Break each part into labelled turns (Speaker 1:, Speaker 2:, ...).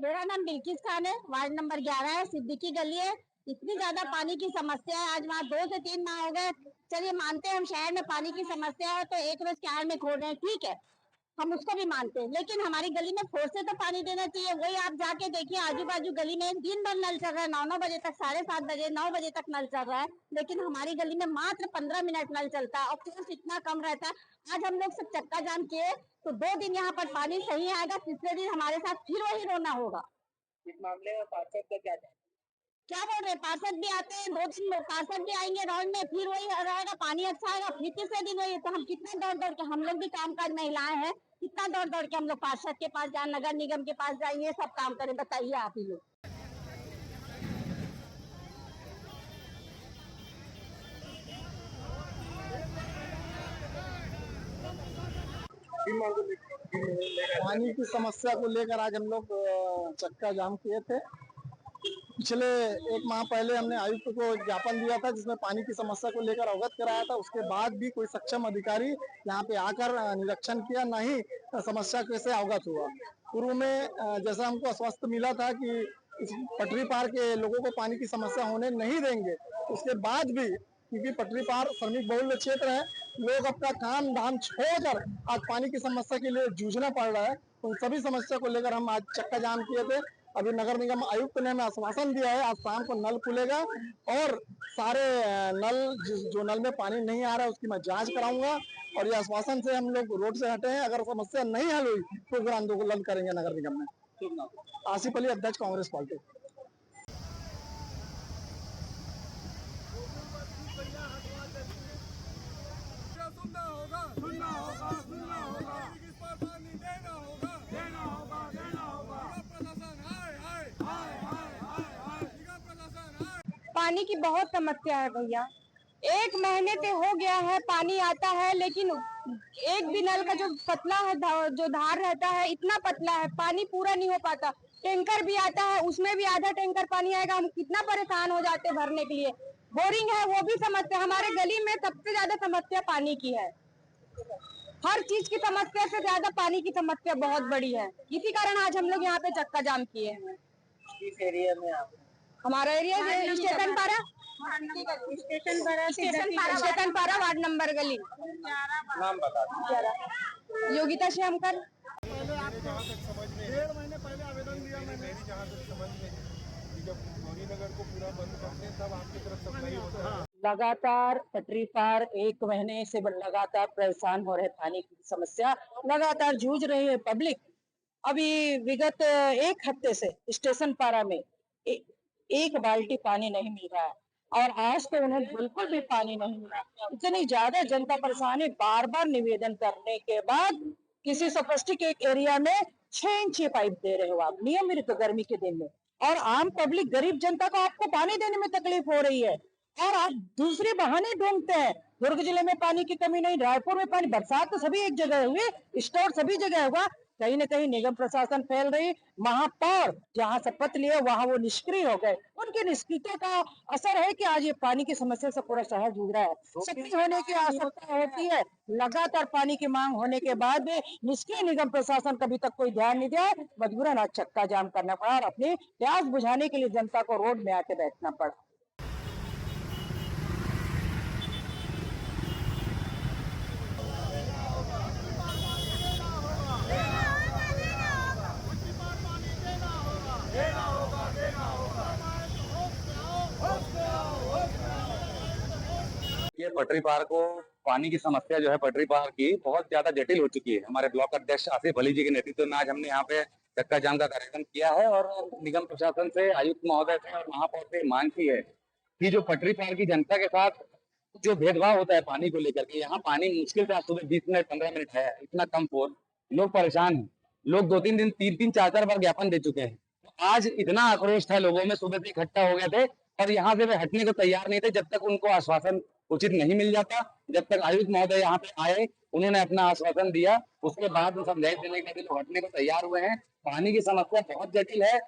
Speaker 1: मेरा नाम बिल्किस खान है, वार्ड नंबर 11 है, सिद्दीकी गली है। इतनी ज्यादा पानी की समस्या है, आज वहाँ 2 से 3 माह हो गए। चलिए मानते हैं हम शहर में पानी की समस्या है तो एक रोज कैन में खोल रहे हैं, ठीक है, हम उसको भी मानते हैं, लेकिन हमारी गली में फोर्स से तो पानी देना चाहिए। वही आप जाके देखिए, आजू बाजू गली में दिन भर नल चल रहा है, 9 बजे तक, 7:30 बजे, 9 बजे तक नल चल रहा है, लेकिन हमारी गली में मात्र 15 मिनट नल चलता है और फोर्स इतना कम रहता है। आज हम लोग सब चक्का जाम किए तो 2 दिन यहाँ पर पानी सही आएगा, तीसरे दिन हमारे साथ फिर वही रोना होगा।
Speaker 2: इस मामले में पार्षद का
Speaker 1: क्या बोल रहे हैं, पार्षद भी आते हैं, 2 दिन में पार्षद भी आएंगे राउंड में, फिर वही रहेगा, पानी अच्छा आएगा, फिर तीसरे दिन वही। तो हम कितना दौड़ दौड़ के, हम लोग भी कामकाज महिलाएं हैं, कितना दौड़ दौड़ के हम लोग पार्षद के पास जाए, नगर निगम के पास जाए, ये सब काम करें, बताइए आप ही लोग।
Speaker 3: पानी की समस्या को लेकर आज हम लोग चक्का जाम किए थे। पिछले 1 माह पहले हमने आयुक्त को एक ज्ञापन दिया था जिसमें पानी की समस्या को लेकर अवगत कराया था। उसके बाद भी कोई सक्षम अधिकारी यहाँ पे आकर निरीक्षण किया, न ही समस्या कैसे अवगत हुआ। पूर्व में जैसा हमको आश्वस्त मिला था कि इस पटरी पार के लोगों को पानी की समस्या होने नहीं देंगे, उसके बाद भी क्योंकि पटरी पार श्रमिक बहुल्य क्षेत्र है, लोग अपना काम धाम छोड़कर आज पानी की समस्या के लिए जूझना पड़ रहा है। उन सभी समस्या को लेकर हम आज चक्का जाम किए थे। अभी नगर निगम आयुक्त ने हमें आश्वासन दिया है आज शाम को नल खुलेगा और सारे नल जो नल में पानी नहीं आ रहा है उसकी मैं जांच कराऊंगा और ये आश्वासन से हम लोग रोड से हटे हैं। अगर समस्या नहीं हल हुई तो फिर आंदोलन करेंगे नगर निगम में। आसिफ अली, अध्यक्ष, कांग्रेस पार्टी।
Speaker 4: सुनना होगा, सुनना होगा, सुनना होगा, इस पर पानी देना होगा, देना होगा, देना होगा। प्रशासन आए, आए, आए, आए, आए, आए, प्रशासन आए।
Speaker 5: पानी की बहुत समस्या है भैया। 1 महीने से हो गया है, पानी आता है लेकिन एक भी नल का जो पतला है, जो धार रहता है इतना पतला है, पानी पूरा नहीं हो पाता। टैंकर भी आता है, उसमें भी आधा टैंकर पानी आएगा, हम कितना परेशान हो जाते हैं भरने के लिए। बोरिंग है, वो भी समस्या। हमारे गली में सबसे ज्यादा समस्या पानी की है। हर चीज की समस्या से ज्यादा पानी की समस्या बहुत बड़ी है। इसी कारण आज हम लोग यहाँ पे चक्का जाम किए हैं।
Speaker 2: इस एरिया में आप
Speaker 5: हमारा एरिया स्टेशन पारा, स्टेशन पारा, वार्ड नंबर गली।
Speaker 2: नाम बता दीजिए।
Speaker 5: योगिता श्यामकर।
Speaker 4: 1.5 महीने पहले आवेदन दिया मैंने। जहाँ तक समझ में कि जब नगर को पूरा बंद करते हैं तब आपकी तरफ सप्लाई होता है।
Speaker 1: लगातार पटरी पार 1 महीने से लगातार परेशान हो रहे, पानी की समस्या लगातार जूझ रही है पब्लिक। अभी विगत 1 हफ्ते से स्टेशन पारा में एक बाल्टी पानी नहीं मिल रहा है और आज तो उन्हें बिल्कुल भी पानी नहीं मिला। इतनी ज्यादा जनता परेशान है, बार बार निवेदन करने के बाद किसी सोफिस्टिकेट एरिया में 6 इंच पाइप दे रहे हो आप नियमित गर्मी के दिन में, और आम पब्लिक गरीब जनता को आपको पानी देने में तकलीफ हो रही है और आप दूसरे बहाने ढूंढते हैं। दुर्ग जिले में पानी की कमी नहीं, रायपुर में पानी, बरसात तो सभी एक जगह हुई, स्टोर सभी जगह होगा, कहीं न कहीं निगम प्रशासन फैल रही। महापौर जहाँ शपथ लिए वहाँ वो निष्क्रिय हो गए। उनकी निष्क्रियता का असर है कि आज ये पानी की समस्या से पूरा शहर जूझ रहा है। सक्रिय होने की आवश्यकता होती है, लगातार पानी की मांग होने के बाद भी निष्क्रिय निगम प्रशासन कभी तक कोई ध्यान नहीं दिया। मजबूरन आज चक्का जाम करना पड़ा और अपनी प्यास बुझाने के लिए जनता को रोड में आके बैठना पड़ा।
Speaker 6: ये पटरी पार को पानी की समस्या जो है पटरी पार की बहुत ज्यादा जटिल हो चुकी है। हमारे ब्लॉक अध्यक्ष आसिफ अली जी के नेतृत्व में आज हमने यहाँ पे चक्का जाम का कार्यक्रम किया है और निगम प्रशासन से, आयुक्त महोदय से और महापौर से मांग की है कि जो पटरी पार की जनता के साथ जो भेदभाव होता है पानी को लेकर के, यहाँ पानी मुश्किल से सुबह 20 मिनट 15 मिनट है, इतना कम फोर्स, लोग परेशान हैं। लोग 2-3 दिन 3-3 4-4 बार ज्ञापन दे चुके हैं। आज इतना आक्रोश था लोगों में, सुबह से इकट्ठा हो गए थे और यहाँ से वे हटने को तैयार नहीं थे जब तक उनको आश्वासन उचित नहीं मिल जाता। जब तक आयुक्त महोदय यहाँ पे आए, उन्होंने अपना आश्वासन दिया, उसके बाद समझाइश देने के लिए लोग हटने को तैयार हुए हैं। पानी की समस्या बहुत जटिल है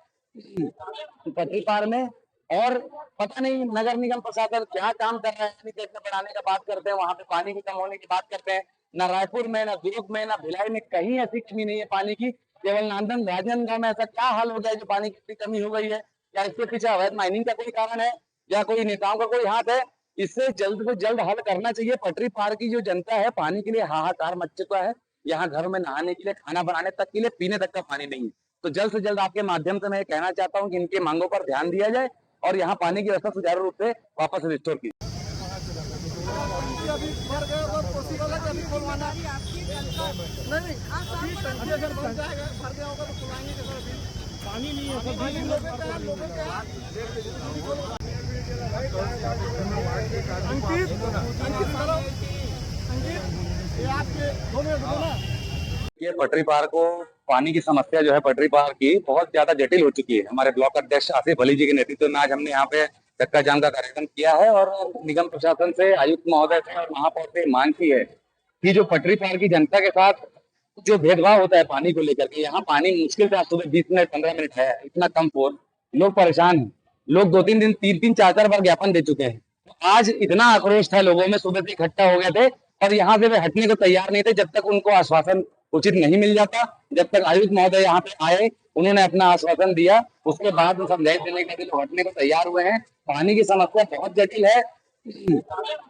Speaker 6: पटरी पार में और पता नहीं नगर निगम प्रशासन क्या काम कर रहा है। बढ़ाने का बात करते हैं, वहां पे पानी की कम होने की बात करते हैं। न रायपुर में, न दुर्ग में, न भिलाई में कहीं ऐसी कमी नहीं है पानी की। केवल नांदन राजनांदगांव में ऐसा क्या हाल हो गया है जो पानी की इतनी कमी हो गई है? क्या इसके पीछे अवैध माइनिंग का कोई कारण है या कोई नेताओं का कोई हाथ है? इससे जल्द से जल्द हल करना चाहिए। पटरी पार की जो जनता है, पानी के लिए हाहाकार मच चुका है। यहाँ घरों में नहाने के लिए, खाना बनाने तक के लिए, पीने तक का पानी नहीं है। तो जल्द से जल्द आपके माध्यम से मैं ये कहना चाहता हूँ कि इनकी मांगों पर ध्यान दिया जाए और यहाँ पानी की व्यवस्था सुचारू रूप से वापस रिस्टोर की जाए।
Speaker 3: अभी भर गए और पॉसिबल है कि अभी खुलवाना नहीं अभी टंकी अगर भर जाएगा भर गया होगा तो खुलवाएंगे कैसे? अभी पानी नहीं है, पानी लोगों का अंकित ये आपके दोनों
Speaker 6: ये पटरी पार को पानी की समस्या जो है पटरी पार की बहुत ज्यादा जटिल हो चुकी है। हमारे ब्लॉक अध्यक्ष आसिफ अली जी के नेतृत्व में आज हमने यहाँ पे चक्का जाम का कार्यक्रम किया है और निगम प्रशासन से, आयुक्त महोदय से और महापौर से मांग की है कि जो पटरी पार की जनता के साथ जो भेदभाव होता है पानी को लेकर के, यहाँ पानी मुश्किल से आज सुबह 20 मिनट 15 मिनट है, इतना कम फोर्स, लोग परेशान हैं। लोग 2-3 दिन 3-3 4-4 बार ज्ञापन दे चुके हैं। तो आज इतना आक्रोश था लोगों में, सुबह से इकट्ठा हो गए थे और यहाँ से वे हटने को तैयार नहीं थे जब तक उनको आश्वासन उचित नहीं मिल जाता। जब तक आयुक्त महोदय यहाँ पे आए, उन्होंने अपना आश्वासन दिया, उसके बाद समझाइश देने के लिए लोग हटने को तैयार हुए हैं। पानी की समस्या बहुत जटिल है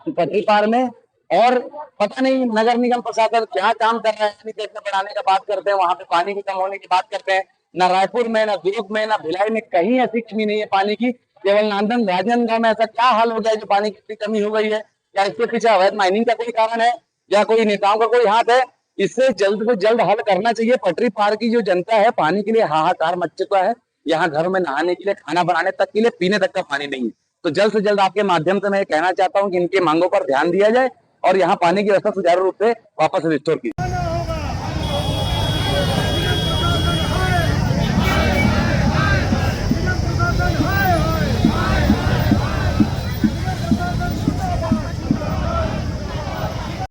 Speaker 6: पटरी पार में और पता नहीं नगर निगम प्रशासन क्या काम कर रहा है। बढ़ाने का बात करते हैं, वहां पे पानी की कम होने की बात करते हैं। न रायपुर में, न दुर्ग में, न भिलाई में कहीं ऐसी कमी नहीं है पानी की। केवल नांदन राजनांदगांव में ऐसा क्या हाल हो गया है जो पानी की इतनी कमी हो गई है? क्या इसके पीछे अवैध माइनिंग का कोई कारण है या कोई नेताओं का कोई हाथ है? इससे जल्द से जल्द हल करना चाहिए। पटरी पार की जो जनता है, पानी के लिए हाहाकार मच चुका है। यहाँ घरों में नहाने के लिए, खाना बनाने तक के लिए, पीने तक का पानी नहीं है। तो जल्द से जल्द आपके माध्यम से मैं ये कहना चाहता हूँ कि इनकी मांगों पर ध्यान दिया जाए और यहाँ पानी की व्यवस्था सुचारू रूप से वापस रिस्टोर की जाए।